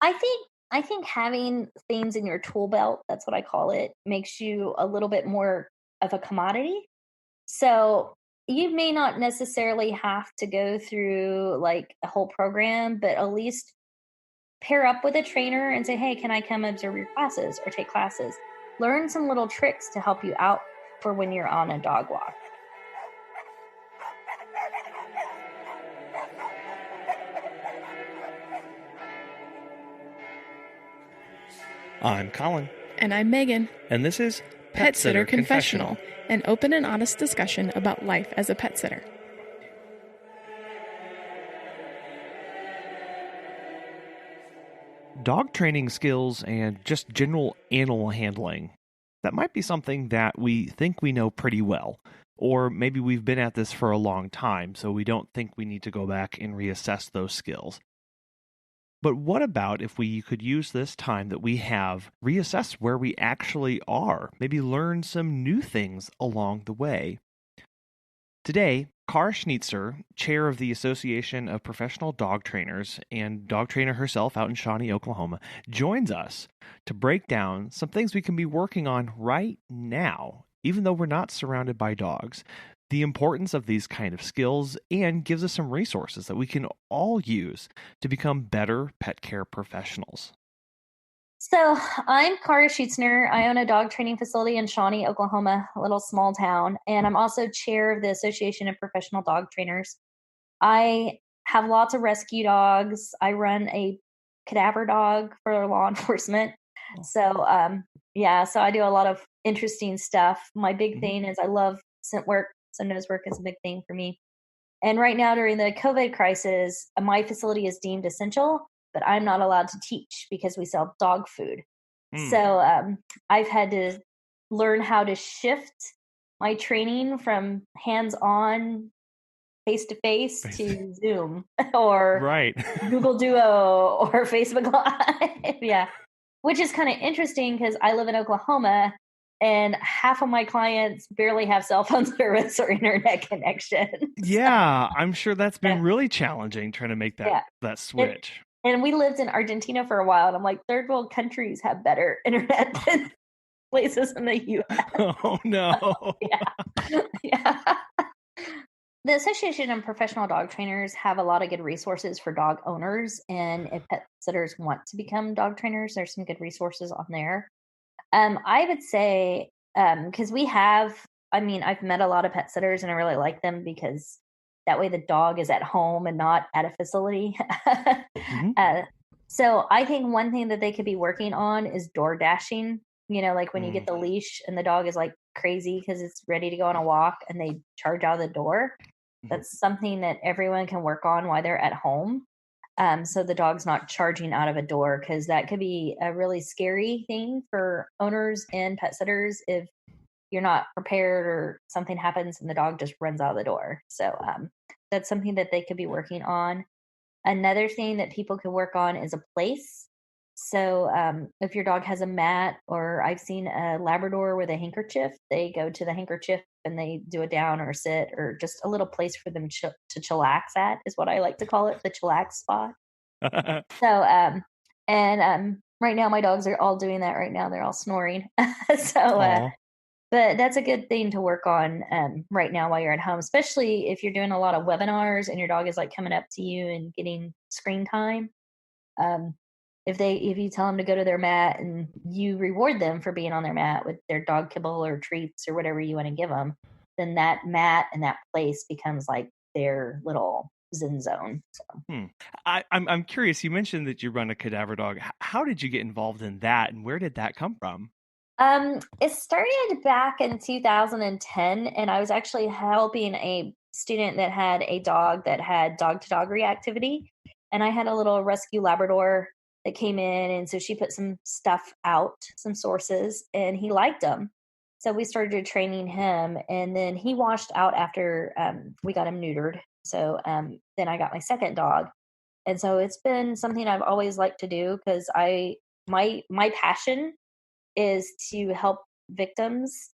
I think having things in your tool belt, that's what I call it, makes you a little bit more of a commodity. So you may not necessarily have to go through like a whole program, but at least pair up with a trainer and say, "Hey, can I come observe your classes or take classes?" Learn some little tricks to help you out for when you're on a dog walk. I'm Colin, And I'm Megan. and this is Pet Sitter Confessional, an open and honest discussion about life as a pet sitter. Dog training skills and just general animal handling. That might be something that we think we know pretty well. Or maybe we've been at this for a long time, so we don't think we need to go back and reassess those skills. But what about if we could use this time that we have, reassess where we actually are, maybe learn some new things along the way? Today, Khara Schuetzner, chair of the Association of Professional Dog Trainers and dog trainer herself out in Shawnee, Oklahoma, joins us to break down some things we can be working on right now, even though we're not surrounded by dogs, the importance of these kind of skills, and gives us some resources that we can all use to become better pet care professionals. So I'm Khara Schuetzner. I own a dog training facility in Shawnee, Oklahoma, a little small town, and I'm also chair of the Association of Professional Dog Trainers. I have lots of rescue dogs. I run a cadaver dog for law enforcement. So yeah, so I do a lot of interesting stuff. My big thing is I love scent work, so nose work is a big thing for me. And right now, during the COVID crisis, my facility is deemed essential, but I'm not allowed to teach because we sell dog food. So I've had to learn how to shift my training from hands on, face to face to Zoom or Right. Google Duo or Facebook Live. Yeah. Which is kind of interesting because I live in Oklahoma and half of my clients barely have cell phone service or internet connection. Yeah, I'm sure that's been Yeah. really challenging trying to make that Yeah. that switch. And we lived in Argentina for a while, and I'm like, third world countries have better internet than places in the US. Oh no. Yeah. Yeah. The Association of Professional Dog Trainers have a lot of good resources for dog owners. And if pet sitters want to become dog trainers, there's some good resources on there. I would say, because I've met a lot of pet sitters and I really like them because that way the dog is at home and not at a facility. Mhm. uh, so I think one thing that they could be working on is door dashing. Like when you get the leash and the dog is like crazy because it's ready to go on a walk and they charge out of the door. That's something that everyone can work on while they're at home. So the dog's not charging out of a door because that could be a really scary thing for owners and pet sitters if you're not prepared or something happens and the dog just runs out of the door. So that's something that they could be working on. Another thing that people could work on is a place. So if your dog has a mat, or I've seen a Labrador with a handkerchief, they go to the handkerchief and they do a down or a sit or just a little place for them to chillax at, is what I like to call it, the chillax spot. So right now my dogs are all doing that right now. They're all snoring. So Aw. but that's a good thing to work on right now while you're at home, especially if you're doing a lot of webinars and your dog is like coming up to you and getting screen time. Um, if you tell them to go to their mat and you reward them for being on their mat with their dog kibble or treats or whatever you want to give them, then that mat and that place becomes like their little zen zone. So. I'm curious. You mentioned that you run a cadaver dog. How did you get involved in that, and where did that come from? It started back in 2010, and I was actually helping a student that had a dog that had dog to dog reactivity. And I had a little rescue Labrador that came in. And so she put some stuff out, some sources, and he liked them. So we started training him. And then he washed out after we got him neutered. So then I got my second dog. And so it's been something I've always liked to do because my passion is to help victims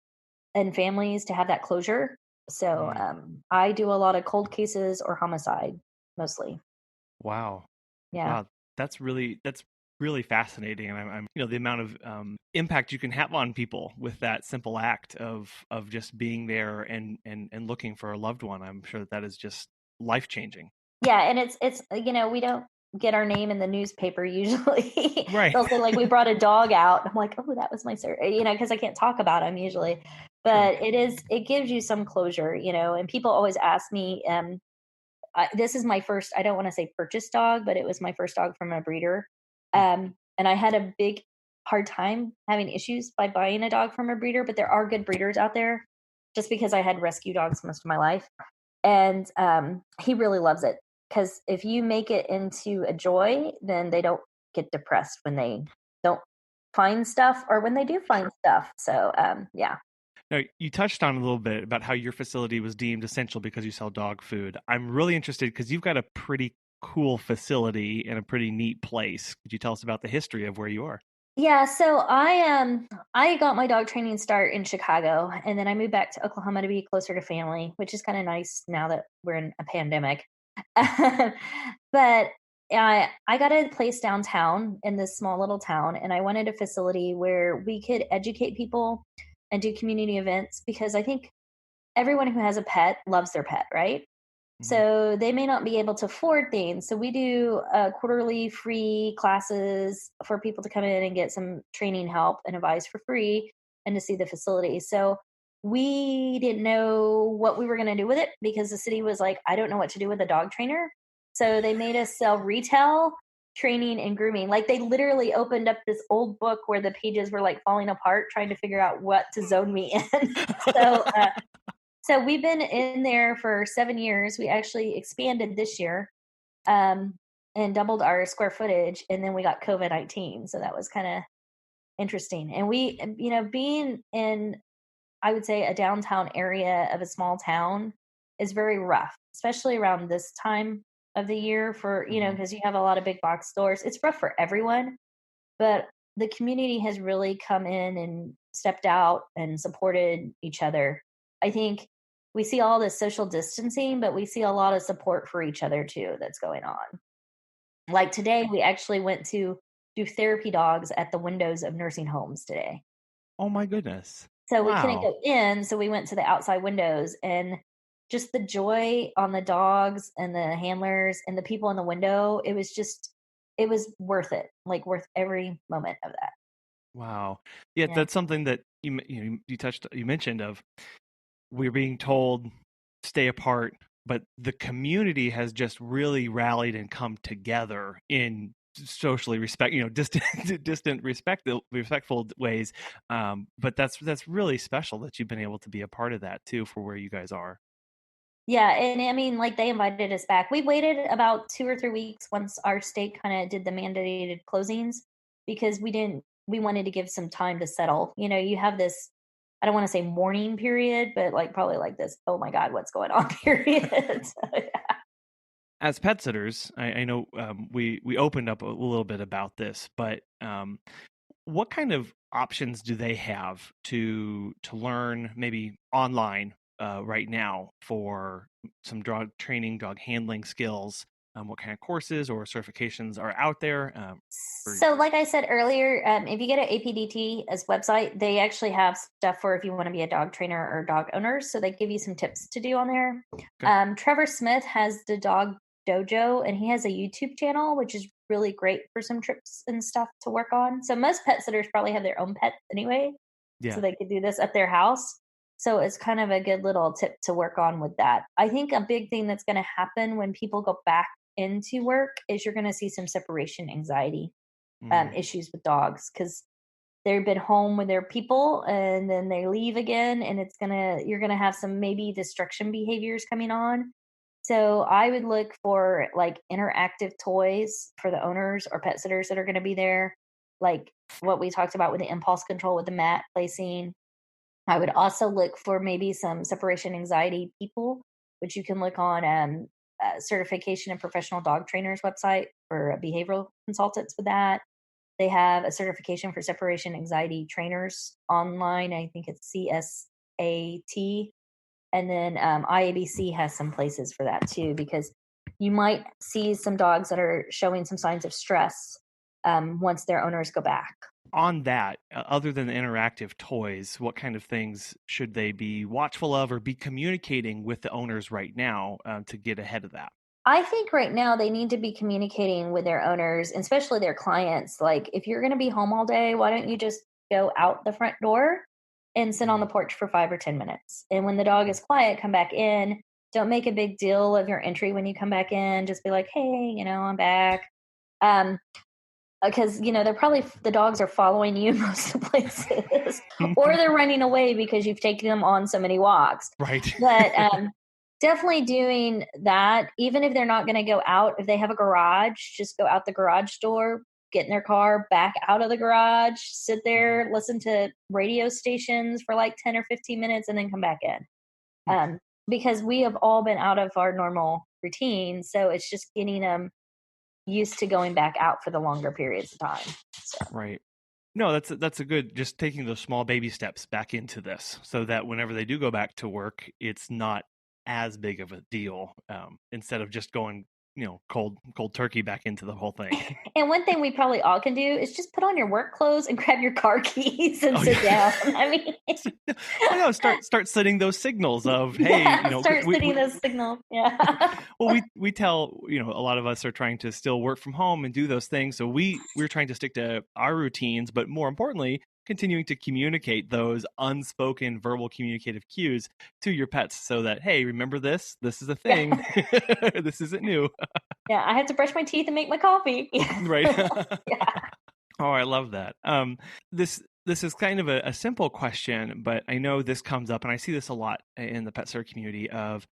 and families to have that closure. So I do a lot of cold cases or homicide mostly. Wow. Yeah. Wow. That's really fascinating, and I'm the amount of impact you can have on people with that simple act of just being there and looking for a loved one. I'm sure that is just life changing. Yeah, and it's we don't get our name in the newspaper usually. Right. They'll say like we brought a dog out. I'm like, oh, that was my sir, because I can't talk about him usually. But Sure. it gives you some closure, and people always ask me, this is my first, I don't want to say purchase dog, but it was my first dog from a breeder. And I had a big hard time having issues by buying a dog from a breeder, but there are good breeders out there just because I had rescue dogs most of my life. And he really loves it because if you make it into a joy, then they don't get depressed when they don't find stuff or when they do find stuff. So, yeah. Now, you touched on a little bit about how your facility was deemed essential because you sell dog food. I'm really interested because you've got a pretty cool facility in a pretty neat place. Could you tell us about the history of where you are? Yeah, so I got my dog training start in Chicago, and then I moved back to Oklahoma to be closer to family, which is kind of nice now that we're in a pandemic. But I got a place downtown in this small little town, and I wanted a facility where we could educate people and do community events because I think everyone who has a pet loves their pet, right? So they may not be able to afford things. So we do quarterly free classes for people to come in and get some training help and advice for free and to see the facility. So we didn't know what we were going to do with it because the city was like, I don't know what to do with a dog trainer. So they made us sell retail training and grooming. Like they literally opened up this old book where the pages were like falling apart trying to figure out what to zone me in. So so we've been in there for 7 years. We actually expanded this year, and doubled our square footage, and then we got COVID-19. So that was kind of interesting. And we, being in, I would say, a downtown area of a small town is very rough, especially around this time of the year for, because you have a lot of big box stores. It's rough for everyone, but the community has really come in and stepped out and supported each other. I think we see all this social distancing, but we see a lot of support for each other too that's going on. Like today, we actually went to do therapy dogs at the windows of nursing homes today. Oh my goodness. So we couldn't Wow. go in, so we went to the outside windows and just the joy on the dogs and the handlers and the people in the window, it was worth it, like worth every moment of that. Wow. Yeah, Yeah. that's something that you mentioned of we're being told stay apart, but the community has just really rallied and come together in socially distant respectful ways. But that's really special that you've been able to be a part of that too for where you guys are. Yeah, and I mean, like they invited us back. We waited about 2 or 3 weeks once our state kind of did the mandated closings because we wanted to give some time to settle. You have this, I don't want to say mourning period, but like probably like this, oh my God, what's going on period. So, yeah. As pet sitters, I know we opened up a little bit about this, but what kind of options do they have to learn maybe online right now for some dog training, dog handling skills? What kind of courses or certifications are out there? So, like I said earlier, if you get an APDT as website, they actually have stuff for if you want to be a dog trainer or dog owner. So they give you some tips to do on there. Okay. Trevor Smith has the Dog Dojo, and he has a YouTube channel, which is really great for some trips and stuff to work on. So most pet sitters probably have their own pets anyway, so Yeah. they could do this at their house. So it's kind of a good little tip to work on with that. I think a big thing that's going to happen when people go back into work is you're going to see some separation anxiety issues with dogs because they've been home with their people and then they leave again, and you're gonna have some maybe destruction behaviors coming on. So I would look for like interactive toys for the owners or pet sitters that are going to be there, like what we talked about with the impulse control with the mat placing. I would also look for maybe some separation anxiety people, which you can look on certification and professional dog trainers website for behavioral consultants with that. They have a certification for separation anxiety trainers online. I think it's CSAT. And then IABC has some places for that too, because you might see some dogs that are showing some signs of stress once their owners go back. On that, other than the interactive toys, what kind of things should they be watchful of or be communicating with the owners right now to get ahead of that? I think right now they need to be communicating with their owners, especially their clients. Like, if you're going to be home all day, why don't you just go out the front door and sit on the porch for 5 or 10 minutes? And when the dog is quiet, come back in. Don't make a big deal of your entry when you come back in. Just be like, hey, I'm back. Because they're probably, the dogs are following you most of the places, or they're running away because you've taken them on so many walks. Right. But definitely doing that, even if they're not going to go out. If they have a garage, just go out the garage door, get in their car, back out of the garage, sit there, listen to radio stations for like 10 or 15 minutes, and then come back in. Because we have all been out of our normal routine, so it's just getting them used to going back out for the longer periods of time. So. Right. No, that's a good, just taking those small baby steps back into this so that whenever they do go back to work, it's not as big of a deal, instead of just going cold turkey back into the whole thing. And one thing we probably all can do is just put on your work clothes and grab your car keys and sit down. I mean, start setting those signals of, hey, start setting those signals. Yeah. Well, we tell, a lot of us are trying to still work from home and do those things. So we're trying to stick to our routines, but more importantly, continuing to communicate those unspoken verbal communicative cues to your pets so that, hey, remember this is a thing. This isn't new. Yeah, I have to brush my teeth and make my coffee. Right. Yeah. Oh, I love that. This is kind of a simple question, but I know this comes up, and I see this a lot in the pet sitter community of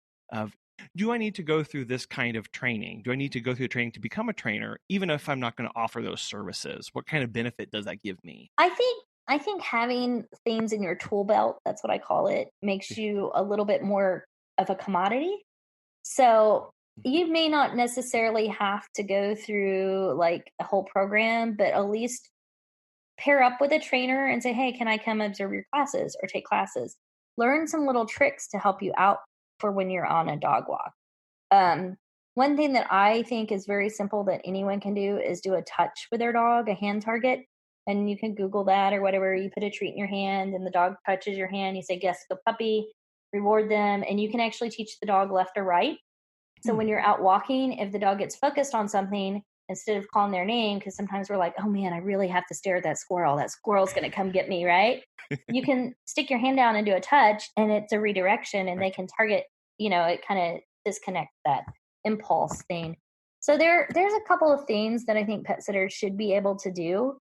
do I need to go through this kind of training? Do I need to go through training to become a trainer, even if I'm not going to offer those services? What kind of benefit does that give me? I think having things in your tool belt, that's what I call it, makes you a little bit more of a commodity. So you may not necessarily have to go through like a whole program, but at least pair up with a trainer and say, hey, can I come observe your classes or take classes? Learn some little tricks to help you out for when you're on a dog walk. One thing that I think is very simple that anyone can do is do a touch with their dog, a hand target. And you can Google that or whatever. You put a treat in your hand and the dog touches your hand. You say, guess the puppy, reward them. And you can actually teach the dog left or right. So when you're out walking, if the dog gets focused on something, instead of calling their name, because sometimes we're like, oh man, I really have to stare at that squirrel. That squirrel's going to come get me, right? You can stick your hand down and do a touch, and it's a redirection, and they can target, it kind of disconnect that impulse thing. So there's a couple of things that I think pet sitters should be able to do.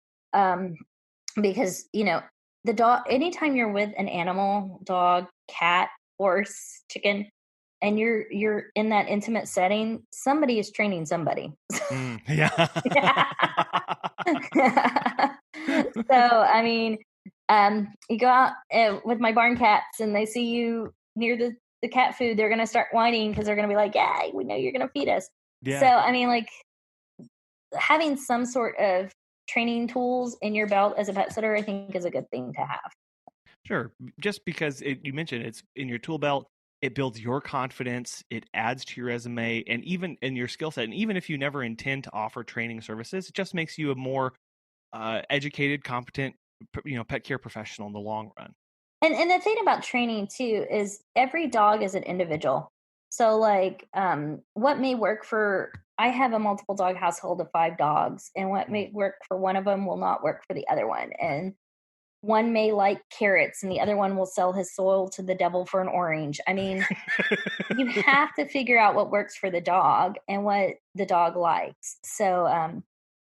Because, the dog, anytime you're with an animal, dog, cat, horse, chicken, and you're in that intimate setting, somebody is training somebody. Yeah. So, I mean, you go out with my barn cats and they see you near the cat food, they're going to start whining because they're going to be like, yeah, we know you're going to feed us. Yeah. So, I mean, like having some sort of training tools in your belt as a pet sitter, I think is a good thing to have. Sure. Just because you mentioned it's in your tool belt, it builds your confidence, it adds to your resume, and even in your skill set. And even if you never intend to offer training services, it just makes you a more educated, competent, pet care professional in the long run. And the thing about training too is every dog is an individual. So like what may work for, I have a multiple dog household of 5 dogs, and what may work for one of them will not work for the other one. And one may like carrots and the other one will sell his soul to the devil for an orange. I mean, you have to figure out what works for the dog and what the dog likes. So,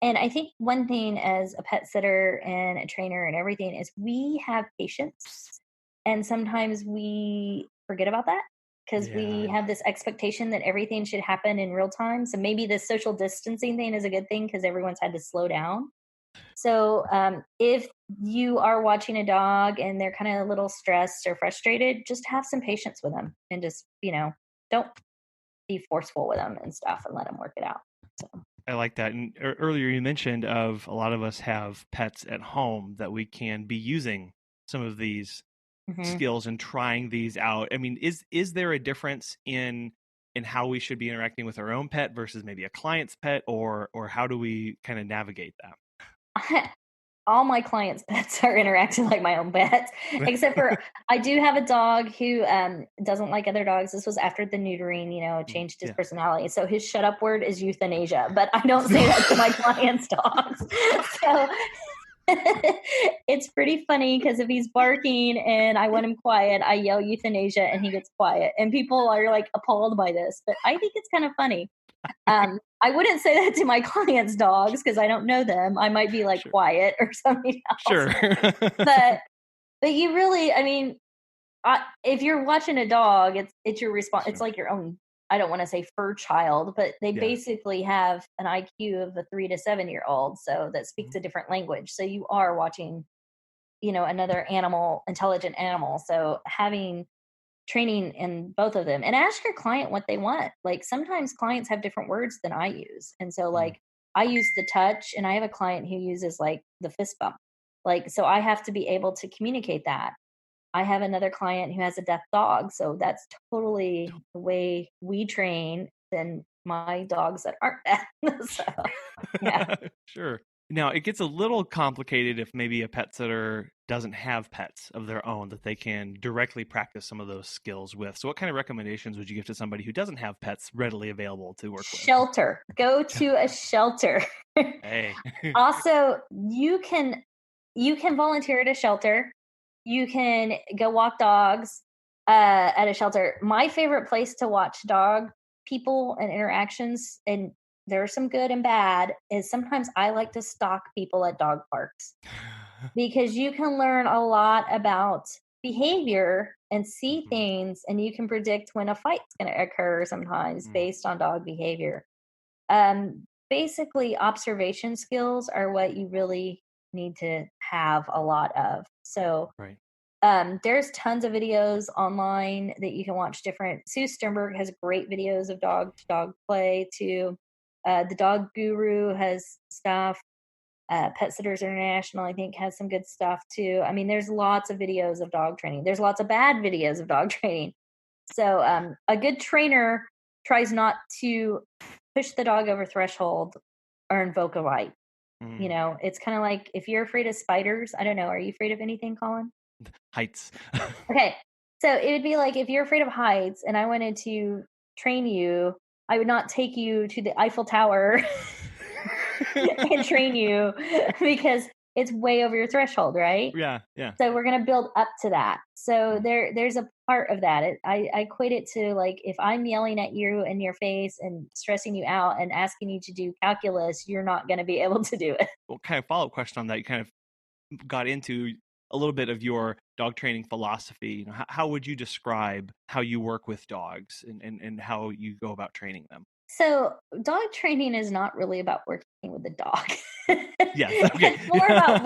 and I think one thing as a pet sitter and a trainer and everything is we have patience. And sometimes we forget about that because we have this expectation that everything should happen in real time. So maybe the social distancing thing is a good thing because everyone's had to slow down. So if you are watching a dog and they're kind of a little stressed or frustrated, just have some patience with them and just, don't be forceful with them and stuff and let them work it out. So. I like that. And earlier you mentioned of a lot of us have pets at home that we can be using some of these skills and trying these out. I mean, is there a difference in how we should be interacting with our own pet versus maybe a client's pet, or how do we kind of navigate that? all my clients' pets are interacting like my own pets, except for I do have a dog who doesn't like other dogs. This was after the neutering, changed his personality. So his shut up word is euthanasia, but I don't say that to my clients' dogs. So it's pretty funny because if he's barking and I want him quiet, I yell euthanasia and he gets quiet. And people are like appalled by this, but I think it's kind of funny. I wouldn't say that to my clients' dogs because I don't know them. I might be like quiet or something else. Sure. but you really, I mean, if you're watching a dog, it's your response. It's like your own, I don't want to say fur child, but they basically have an IQ of a 3 to 7 year old. So that speaks a different language. So you are watching, another animal, intelligent animal. So having training in both of them, and ask your client what they want. Like sometimes clients have different words than I use. And so like I use the touch, and I have a client who uses like the fist bump. Like, so I have to be able to communicate that. I have another client who has a deaf dog. So that's totally the way we train than my dogs that aren't deaf. So, yeah. Sure. Now, it gets a little complicated if maybe a pet sitter doesn't have pets of their own that they can directly practice some of those skills with. So what kind of recommendations would you give to somebody who doesn't have pets readily available to work with? Shelter. Go to a shelter. Hey. Also, you can volunteer at a shelter. You can go walk dogs at a shelter. My favorite place to watch dog people and interactions, and there's some good and bad, is sometimes I like to stalk people at dog parks because you can learn a lot about behavior and see things, and you can predict when a fight's going to occur sometimes based on dog behavior. Basically, observation skills are what you really need to have a lot of. So there's tons of videos online that you can watch different. Sue Sternberg has great videos of dog play too. The Dog Guru has stuff. Pet Sitters International, I think, has some good stuff too. I mean, there's lots of videos of dog training. There's lots of bad videos of dog training. So a good trainer tries not to push the dog over threshold or invoke a right. It's kind of like if you're afraid of spiders. I don't know. Are you afraid of anything, Colin? Heights. Okay. So it would be like if you're afraid of heights and I wanted to train you, I would not take you to the Eiffel Tower and train you because it's way over your threshold, right? Yeah. So we're going to build up to that. So there's a part of that. I equate it to like if I'm yelling at you in your face and stressing you out and asking you to do calculus, you're not going to be able to do it. Well, kind of follow-up question on that. You kind of got into a little bit of your dog training philosophy. How would you describe how you work with dogs and how you go about training them? So dog training is not really about working with the dog. Yes, okay. It's more about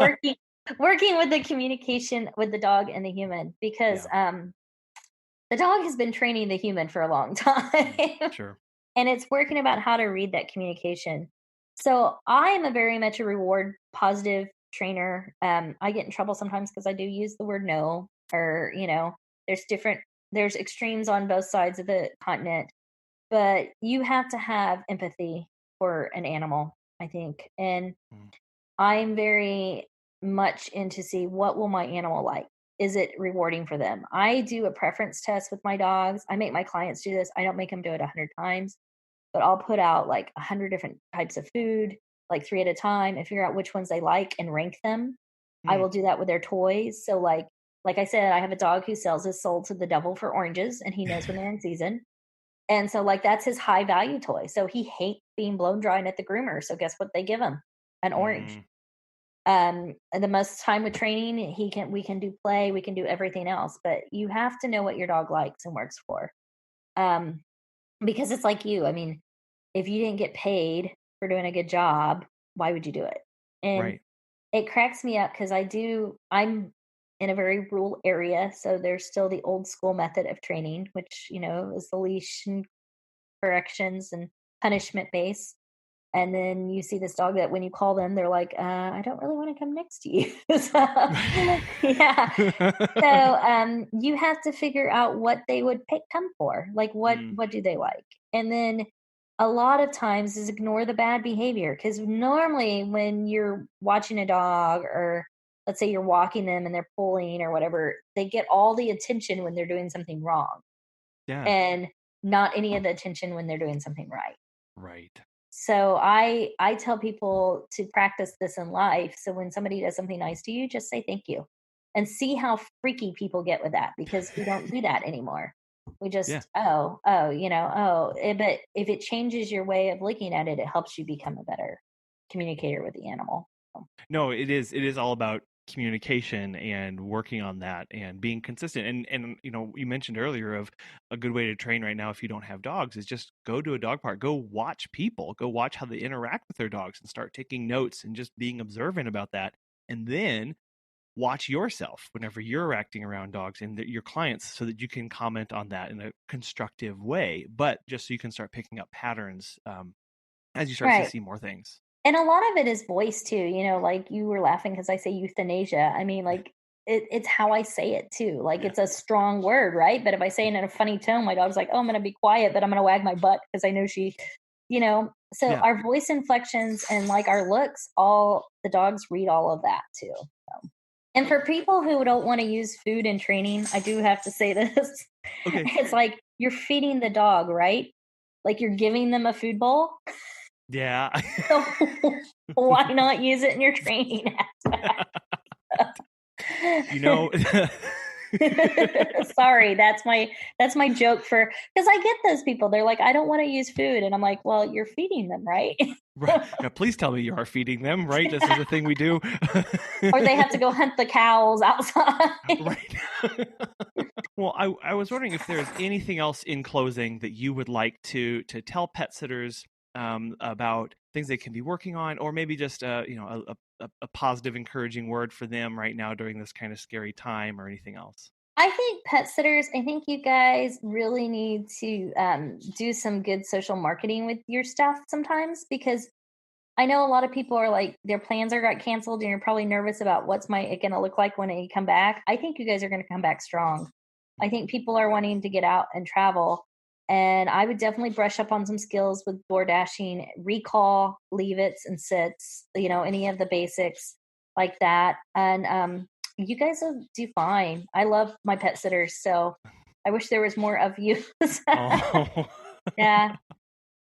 working with the communication with the dog and the human, because the dog has been training the human for a long time. Sure. And it's working about how to read that communication. So I am very much a reward positive trainer. I get in trouble sometimes because I do use the word no, or, there's extremes on both sides of the continent, but you have to have empathy for an animal, I think. And I'm very much into see what will my animal like. Is it rewarding for them? I do a preference test with my dogs. I make my clients do this. I don't make them do it 100 times, but I'll put out like 100 different types of food, like 3 at a time, and figure out which ones they like and rank them. I will do that with their toys. So like I said, I have a dog who sells his soul to the devil for oranges, and he knows when they're in season. And so like that's his high value toy. So he hates being blown dry at the groomer. So guess what they give him? An orange. And the most time with training, we can do play, we can do everything else, but you have to know what your dog likes and works for. Because it's like you. I mean, if you didn't get paid for doing a good job, why would you do it? And it cracks me up because I'm in a very rural area, so there's still the old school method of training, which, is the leash and corrections and punishment based. And then you see this dog that when you call them, they're like, I don't really want to come next to you. So you have to figure out what they would come for. Like, what do they like? And then a lot of times is ignore the bad behavior. Because normally when you're watching a dog, or let's say you're walking them and they're pulling or whatever, they get all the attention when they're doing something wrong, Yeah. and not any of the attention when they're doing something right. Right. So I tell people to practice this in life. So when somebody does something nice to you, just say thank you, and see how freaky people get with that, because we don't do that anymore. We just, Yeah. but if it changes your way of looking at it, it helps you become a better communicator with the animal. So. No, it is all about communication and working on that and being consistent. And you mentioned earlier of a good way to train right now if you don't have dogs is just go to a dog park, go watch people, go watch how they interact with their dogs and start taking notes and just being observant about that. And then watch yourself whenever you're acting around dogs and your clients, so that you can comment on that in a constructive way, but just so you can start picking up patterns as you start to see more things. And a lot of it is voice too, like you were laughing because I say euthanasia. I mean, like it's how I say it too. Like it's a strong word, right? But if I say it in a funny tone, my dog's like, oh, I'm going to be quiet, but I'm going to wag my butt because I know she, so our voice inflections and like our looks, all the dogs read all of that too. So. And for people who don't want to use food in training, I do have to say this. Okay. It's like you're feeding the dog, right? Like you're giving them a food bowl. Yeah. So why not use it in your training aspect? Sorry, that's my joke for, because I get those people. They're like, I don't want to use food, and I'm like, well, you're feeding them, right? Right. Now, please tell me you are feeding them, right? This is the thing we do. Or they have to go hunt the cows outside. Right. Well, I was wondering if there's anything else in closing that you would like to tell pet sitters about things they can be working on, or maybe just a positive, encouraging word for them right now during this kind of scary time, or anything else. I think pet sitters, I think you guys really need to do some good social marketing with your stuff sometimes, because I know a lot of people are like, their plans got canceled and you're probably nervous about what's it going to look like when you come back. I think you guys are going to come back strong. I think people are wanting to get out and travel. And I would definitely brush up on some skills with door dashing, recall, leave-its, and sits, any of the basics like that. And you guys will do fine. I love my pet sitters, so I wish there was more of you. Oh. Yeah.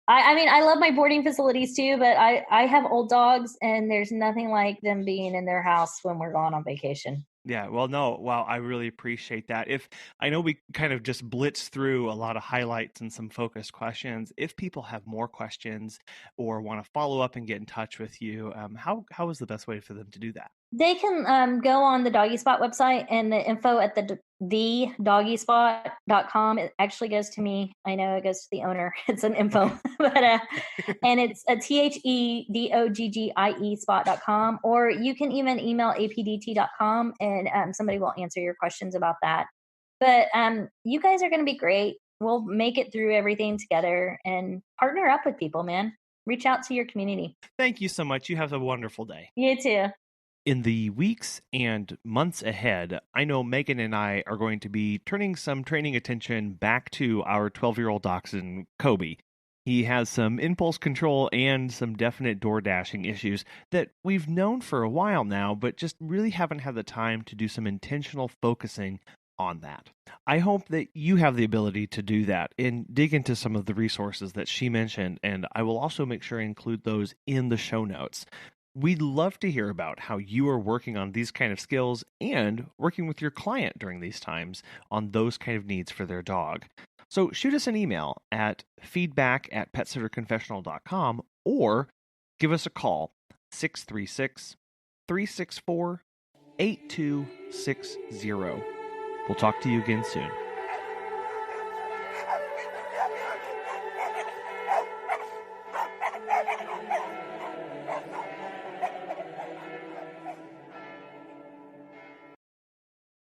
I mean, I love my boarding facilities too, but I have old dogs, and there's nothing like them being in their house when we're gone on vacation. Yeah, well, no, wow, I really appreciate that. If I know we kind of just blitzed through a lot of highlights and some focused questions, if people have more questions or want to follow up and get in touch with you, how is the best way for them to do that? They can go on the Doggy Spot website, and the info at the doggyspot.com. It actually goes to me. I know it goes to the owner. It's an info, but and it's a THEDOGGIE spot.com, or you can even email APDT.com, and somebody will answer your questions about that. But you guys are going to be great. We'll make it through everything together, and partner up with people, man. Reach out to your community. Thank you so much. You have a wonderful day. You too. In the weeks and months ahead, I know Megan and I are going to be turning some training attention back to our 12-year-old dachshund, Kobe. He has some impulse control and some definite door dashing issues that we've known for a while now, but just really haven't had the time to do some intentional focusing on that. I hope that you have the ability to do that and dig into some of the resources that she mentioned, and I will also make sure to include those in the show notes. We'd love to hear about how you are working on these kind of skills and working with your client during these times on those kind of needs for their dog. So shoot us an email at feedback@petsitterconfessional.com or give us a call, 636-364-8260. We'll talk to you again soon.